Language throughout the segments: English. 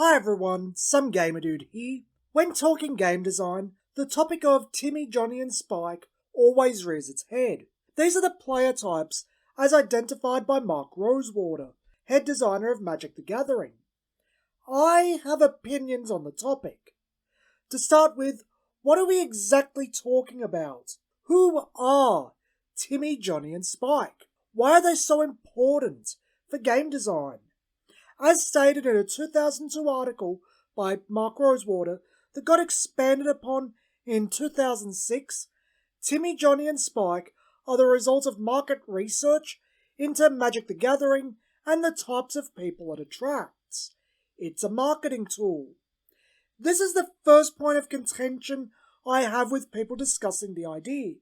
Hi everyone, some gamer dude here. When talking game design, the topic of Timmy, Johnny and Spike always rears its head. These are the player types as identified by Mark Rosewater, head designer of Magic the Gathering. I have opinions on the topic. To start with, what are we exactly talking about? Who are Timmy, Johnny and Spike? Why are they so important for game design? As stated in a 2002 article by Mark Rosewater that got expanded upon in 2006, Timmy, Johnny and Spike are the result of market research into Magic the Gathering and the types of people it attracts. It's a marketing tool. This is the first point of contention I have with people discussing the idea.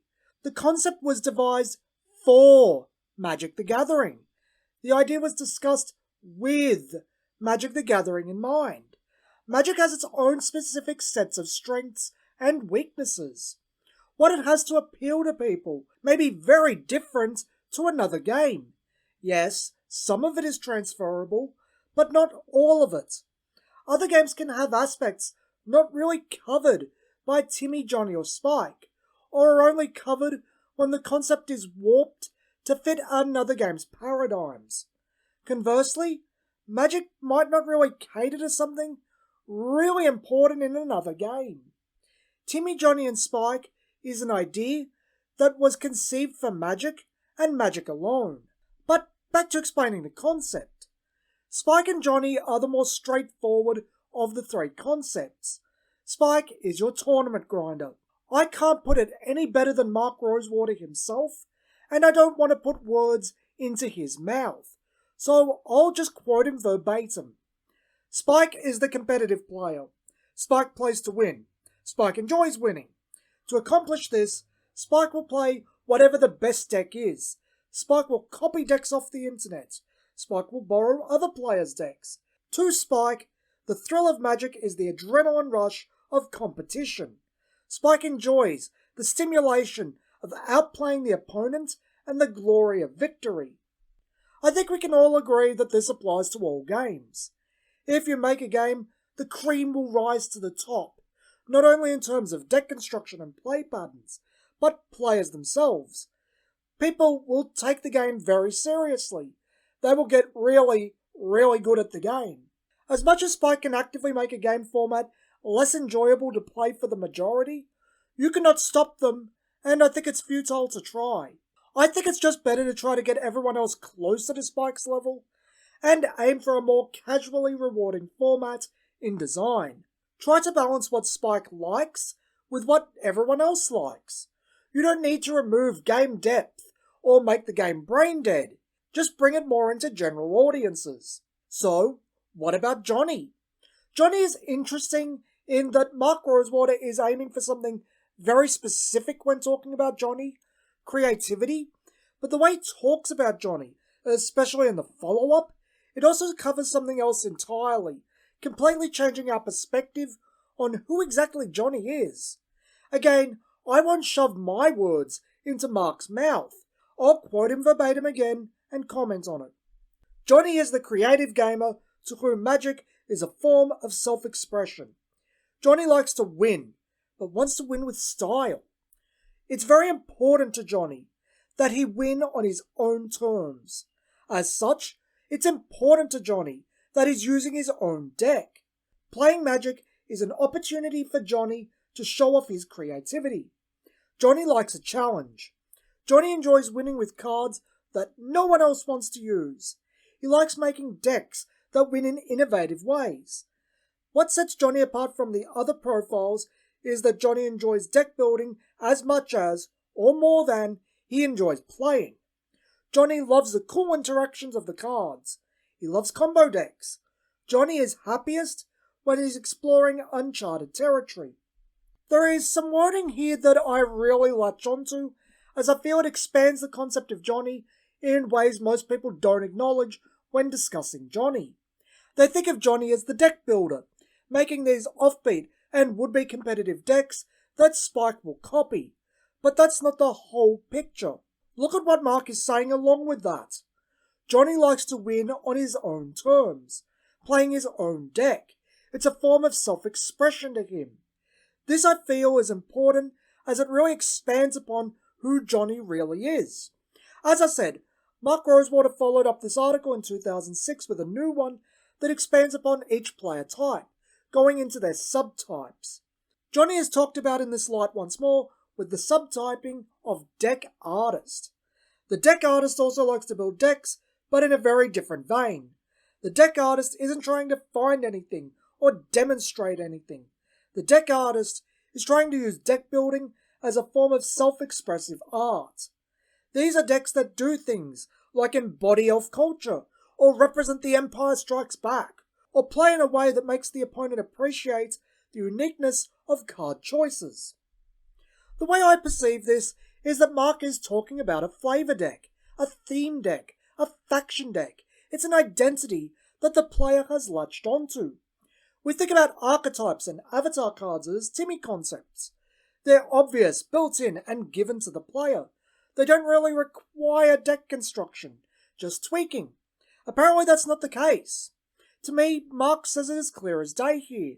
The concept was devised for Magic the Gathering. The idea was discussed with Magic the Gathering in mind. Magic has its own specific sets of strengths and weaknesses. What it has to appeal to people may be very different to another game. Yes, some of it is transferable, but not all of it. Other games can have aspects not really covered by Timmy, Johnny or Spike, or are only covered when the concept is warped to fit another game's paradigms. Conversely, Magic might not really cater to something really important in another game. Timmy, Johnny and Spike is an idea that was conceived for Magic and Magic alone. But back to explaining the concept. Spike and Johnny are the more straightforward of the three concepts. Spike is your tournament grinder. I can't put it any better than Mark Rosewater himself, and I don't want to put words into his mouth. So I'll just quote him verbatim. Spike is the competitive player. Spike plays to win. Spike enjoys winning. To accomplish this, Spike will play whatever the best deck is. Spike will copy decks off the internet. Spike will borrow other players' decks. To Spike, the thrill of Magic is the adrenaline rush of competition. Spike enjoys the stimulation of outplaying the opponent and the glory of victory. I think we can all agree that this applies to all games. If you make a game, the cream will rise to the top, not only in terms of deck construction and play patterns, but players themselves. People will take the game very seriously. They will get really, really good at the game. As much as Spike can actively make a game format less enjoyable to play for the majority, you cannot stop them, and I think it's futile to try. I think it's just better to try to get everyone else closer to Spike's level and aim for a more casually rewarding format in design. Try to balance what Spike likes with what everyone else likes. You don't need to remove game depth or make the game brain dead. Just bring it more into general audiences. So, what about Johnny? Johnny is interesting in that Mark Rosewater is aiming for something very specific when talking about Johnny, creativity, but the way he talks about Johnny, especially in the follow-up, it also covers something else entirely, completely changing our perspective on who exactly Johnny is. Again, I won't shove my words into Mark's mouth. I'll quote him verbatim again and comment on it. Johnny is the creative gamer to whom Magic is a form of self-expression. Johnny likes to win, but wants to win with style. It's very important to Johnny that he win on his own terms. As such, it's important to Johnny that he's using his own deck. Playing Magic is an opportunity for Johnny to show off his creativity. Johnny likes a challenge. Johnny enjoys winning with cards that no one else wants to use. He likes making decks that win in innovative ways. What sets Johnny apart from the other profiles is that Johnny enjoys deck building as much as, or more than, he enjoys playing. Johnny loves the cool interactions of the cards. He loves combo decks. Johnny is happiest when he's exploring uncharted territory. There is some wording here that I really latch onto, as I feel it expands the concept of Johnny in ways most people don't acknowledge when discussing Johnny. They think of Johnny as the deck builder, making these offbeat and would-be competitive decks that Spike will copy. But that's not the whole picture. Look at what Mark is saying along with that. Johnny likes to win on his own terms, playing his own deck. It's a form of self-expression to him. This I feel is important as it really expands upon who Johnny really is. As I said, Mark Rosewater followed up this article in 2006 with a new one that expands upon each player type, going into their subtypes. Johnny is talked about in this light once more with the subtyping of deck artist. The deck artist also likes to build decks, but in a very different vein. The deck artist isn't trying to find anything or demonstrate anything. The deck artist is trying to use deck building as a form of self-expressive art. These are decks that do things like embody elf culture, or represent the Empire Strikes Back, or play in a way that makes the opponent appreciate the uniqueness of card choices. The way I perceive this is that Mark is talking about a flavor deck, a theme deck, a faction deck. It's an identity that the player has latched onto. We think about archetypes and avatar cards as Timmy concepts. They're obvious, built-in, and given to the player. They don't really require deck construction, just tweaking. Apparently that's not the case. To me, Mark says it as clear as day here.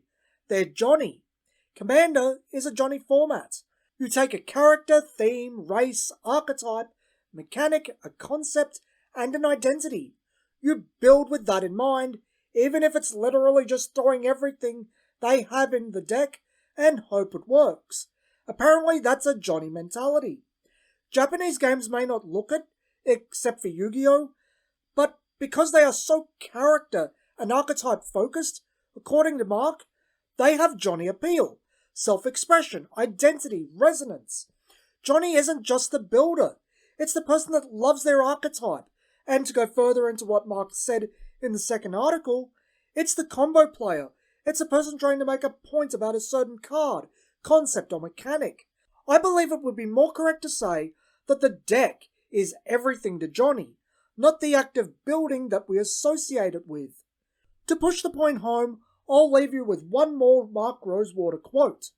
They're Johnny. Commander is a Johnny format. You take a character, theme, race, archetype, mechanic, a concept, and an identity. You build with that in mind, even if it's literally just throwing everything they have in the deck and hope it works. Apparently that's a Johnny mentality. Japanese games may not look it, except for Yu-Gi-Oh!, but because they are so character and archetype focused, according to Mark, they have Johnny appeal, self-expression, identity, resonance. Johnny isn't just the builder, it's the person that loves their archetype. And to go further into what Mark said in the second article, it's the combo player. It's the person trying to make a point about a certain card, concept, or mechanic. I believe it would be more correct to say that the deck is everything to Johnny, not the act of building that we associate it with. To push the point home, I'll leave you with one more Mark Rosewater quote.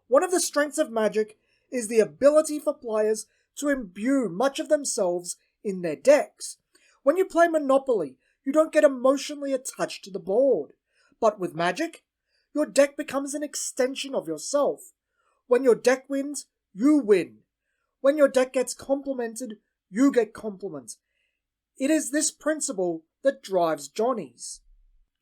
One of the strengths of Magic is the ability for players to imbue much of themselves in their decks. When you play Monopoly, you don't get emotionally attached to the board. But with Magic, your deck becomes an extension of yourself. When your deck wins, you win. When your deck gets complimented, you get compliments. It is this principle that drives Johnny's.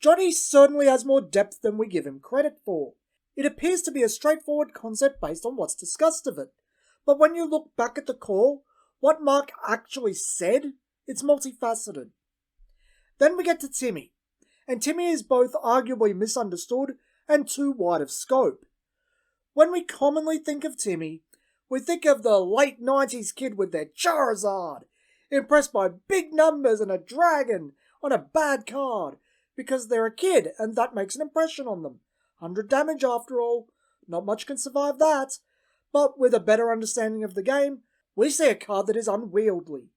Johnny certainly has more depth than we give him credit for. It appears to be a straightforward concept based on what's discussed of it. But when you look back at the core, what Mark actually said, it's multifaceted. Then we get to Timmy. And Timmy is both arguably misunderstood and too wide of scope. When we commonly think of Timmy, we think of the late 90s kid with their Charizard, impressed by big numbers and a dragon on a bad card, because they're a kid and that makes an impression on them. 100 damage after all, not much can survive that. But with a better understanding of the game, we see a card that is unwieldy.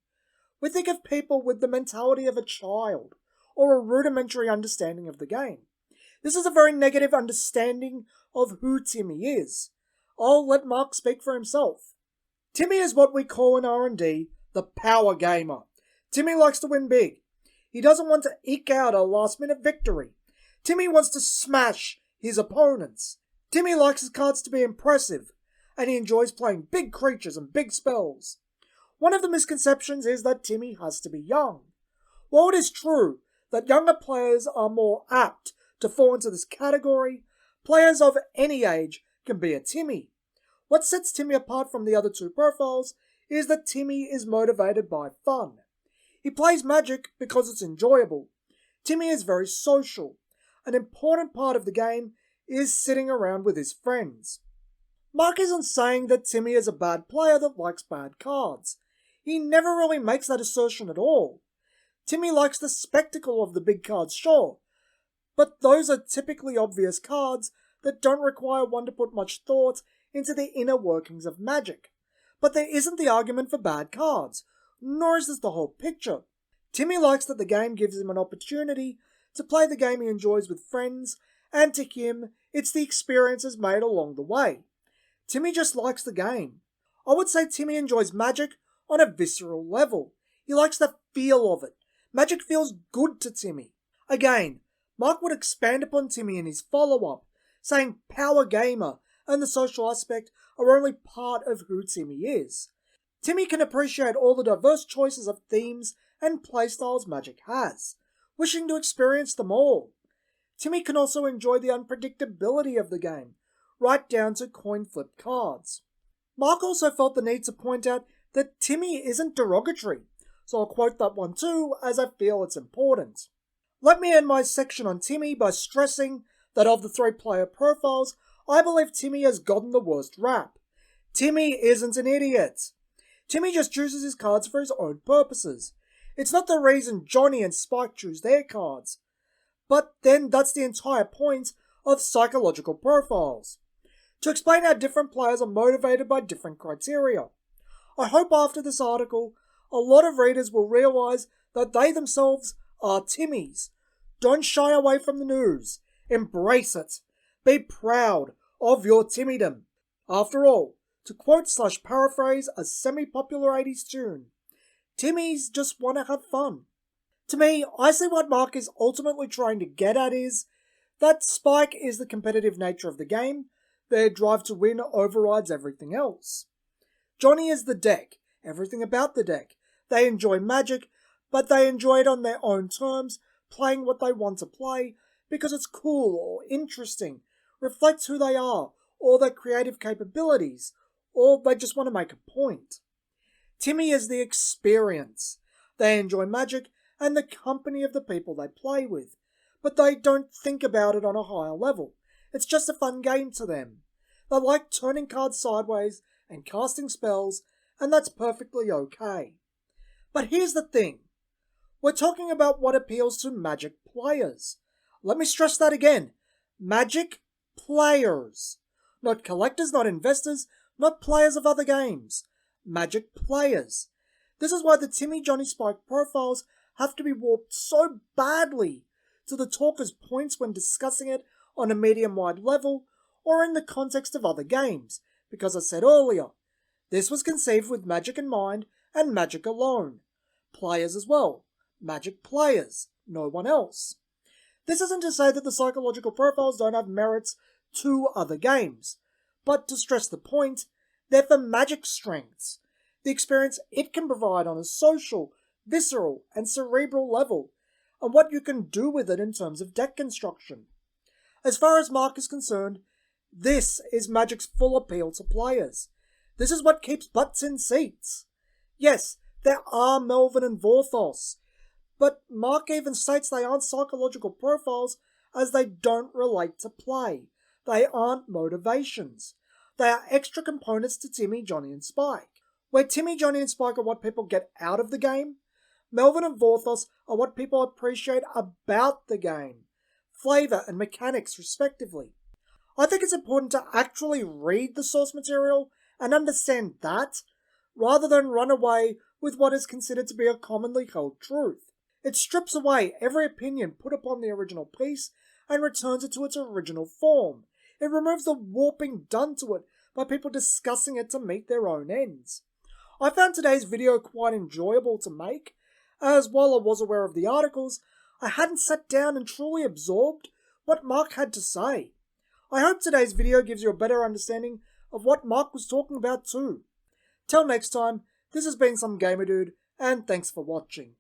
We think of people with the mentality of a child, or a rudimentary understanding of the game. This is a very negative understanding of who Timmy is. I'll let Mark speak for himself. Timmy is what we call in R&D the power gamer. Timmy likes to win big. He doesn't want to eke out a last-minute victory. Timmy wants to smash his opponents. Timmy likes his cards to be impressive, and he enjoys playing big creatures and big spells. One of the misconceptions is that Timmy has to be young. While it is true that younger players are more apt to fall into this category, players of any age can be a Timmy. What sets Timmy apart from the other two profiles is that Timmy is motivated by fun. He plays Magic because it's enjoyable. Timmy is very social. An important part of the game is sitting around with his friends. Mark isn't saying that Timmy is a bad player that likes bad cards. He never really makes that assertion at all. Timmy likes the spectacle of the big cards, sure, but those are typically obvious cards that don't require one to put much thought into the inner workings of Magic. But there isn't the argument for bad cards, nor is this the whole picture. Timmy likes that the game gives him an opportunity to play the game he enjoys with friends, and to him, it's the experiences made along the way. Timmy just likes the game. I would say Timmy enjoys Magic on a visceral level. He likes the feel of it. Magic feels good to Timmy. Again, Mark would expand upon Timmy in his follow-up, saying power gamer and the social aspect are only part of who Timmy is. Timmy can appreciate all the diverse choices of themes and playstyles Magic has, wishing to experience them all. Timmy can also enjoy the unpredictability of the game, right down to coin flip cards. Mark also felt the need to point out that Timmy isn't derogatory, so I'll quote that one too, as I feel it's important. Let me end my section on Timmy by stressing that of the 3 player profiles, I believe Timmy has gotten the worst rap. Timmy isn't an idiot. Timmy just chooses his cards for his own purposes. It's not the reason Johnny and Spike choose their cards. But then that's the entire point of psychological profiles. To explain how different players are motivated by different criteria. I hope after this article, a lot of readers will realise that they themselves are Timmys. Don't shy away from the news. Embrace it. Be proud of your Timmydom. After all, to quote/paraphrase a semi-popular 80s tune, Timmys just want to have fun. To me, I see what Mark is ultimately trying to get at is that Spike is the competitive nature of the game. Their drive to win overrides everything else. Johnny is the deck, everything about the deck. They enjoy Magic, but they enjoy it on their own terms, playing what they want to play because it's cool or interesting, reflects who they are, or their creative capabilities, or they just want to make a point. Timmy is the experience. They enjoy Magic and the company of the people they play with, but they don't think about it on a higher level. It's just a fun game to them. They like turning cards sideways and casting spells, and that's perfectly okay. But here's the thing. We're talking about what appeals to Magic players. Let me stress that again. Magic players. Not collectors, not investors, not players of other games. Magic players. This is why the Timmy, Johnny, Spike profiles have to be warped so badly to the talker's points when discussing it on a medium-wide level or in the context of other games, because I said earlier, this was conceived with Magic in mind and Magic alone. Players as well. Magic players. No one else. This isn't to say that the psychological profiles don't have merits to other games, but to stress the point, they're for Magic's strengths, the experience it can provide on a social, visceral, and cerebral level, and what you can do with it in terms of deck construction. As far as Mark is concerned, this is Magic's full appeal to players. This is what keeps butts in seats. Yes, there are Melvin and Vorthos, but Mark even states they aren't psychological profiles as they don't relate to play. They aren't motivations. They are extra components to Timmy, Johnny, and Spike. Where Timmy, Johnny, and Spike are what people get out of the game, Melvin and Vorthos are what people appreciate about the game, flavour and mechanics respectively. I think it's important to actually read the source material and understand that, rather than run away with what is considered to be a commonly held truth. It strips away every opinion put upon the original piece and returns it to its original form. It removes the warping done to it by people discussing it to meet their own ends. I found today's video quite enjoyable to make, as while I was aware of the articles, I hadn't sat down and truly absorbed what Mark had to say. I hope today's video gives you a better understanding of what Mark was talking about too. Till next time, this has been Some Gamer Dude, and thanks for watching.